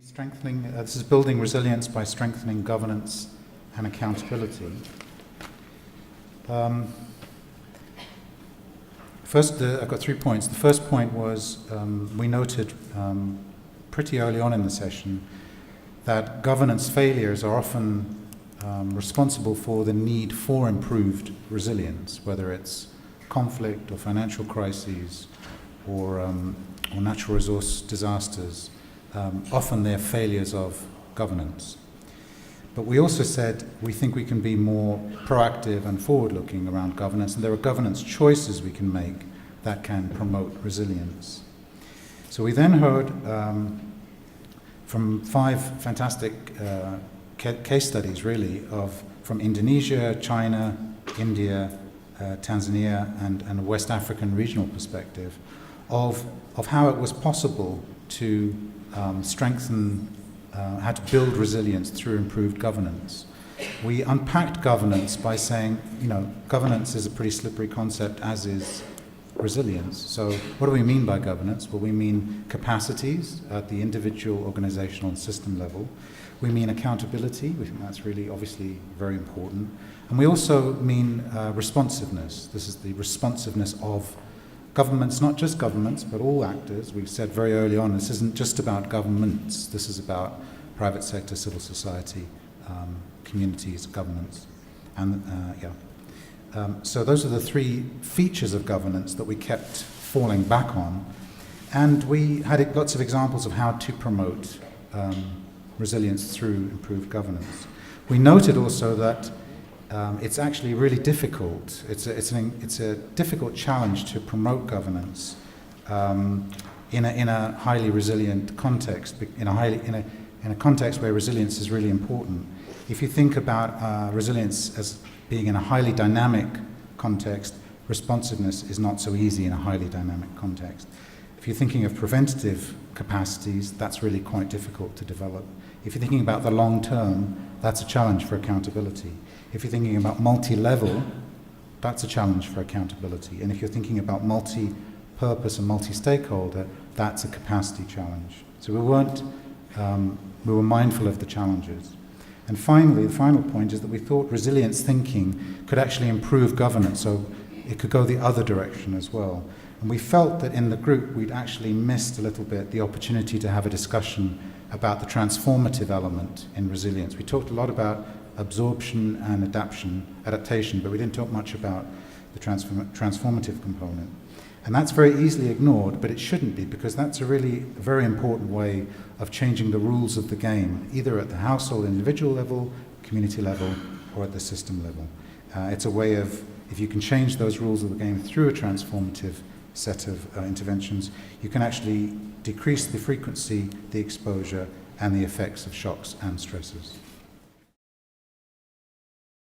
Strengthening, this is building resilience by strengthening governance and accountability. First, I've got 3 points. The first point was we noted pretty early on in the session that governance failures are often responsible for the need for improved resilience, whether it's conflict or financial crises or natural resource disasters. Often they're failures of governance. But we also said we think we can be more proactive and forward-looking around governance, and there are governance choices we can make that can promote resilience. So we then heard from 5 fantastic case studies, really, from Indonesia, China, India, Tanzania, and a West African regional perspective of how it was possible to strengthen, how to build resilience through improved governance. We unpacked governance by saying, governance is a pretty slippery concept, as is resilience. So what do we mean by governance? Well, we mean capacities at the individual, organizational, and system level. We mean accountability. We think that's really obviously very important. And we also mean responsiveness. This is the responsiveness of governments, not just governments, but all actors. We said very early on, this isn't just about governments. This is about private sector, civil society, communities, governments. And so those are the 3 features of governance that we kept falling back on. And we had lots of examples of how to promote resilience through improved governance. We noted also that it's actually really difficult. It's a difficult challenge to promote governance in a highly resilient context, in a context where resilience is really important. If you think about resilience as being in a highly dynamic context, responsiveness is not so easy in a highly dynamic context. If you're thinking of preventative capacities, that's really quite difficult to develop. If you're thinking about the long term, that's a challenge for accountability. If you're thinking about multi-level, that's a challenge for accountability. And if you're thinking about multi-purpose and multi-stakeholder, that's a capacity challenge. So we were mindful of the challenges. And finally, the final point is that we thought resilience thinking could actually improve governance, so it could go the other direction as well. And we felt that in the group we'd actually missed a little bit the opportunity to have a discussion about the transformative element in resilience. We talked a lot about absorption and adaptation, but we didn't talk much about the transformative component. And that's very easily ignored, but it shouldn't be, because that's a really very important way of changing the rules of the game, either at the household individual level, community level, or at the system level. It's a way of, if you can change those rules of the game through a transformative set of interventions, you can actually decrease the frequency, the exposure, and the effects of shocks and stresses.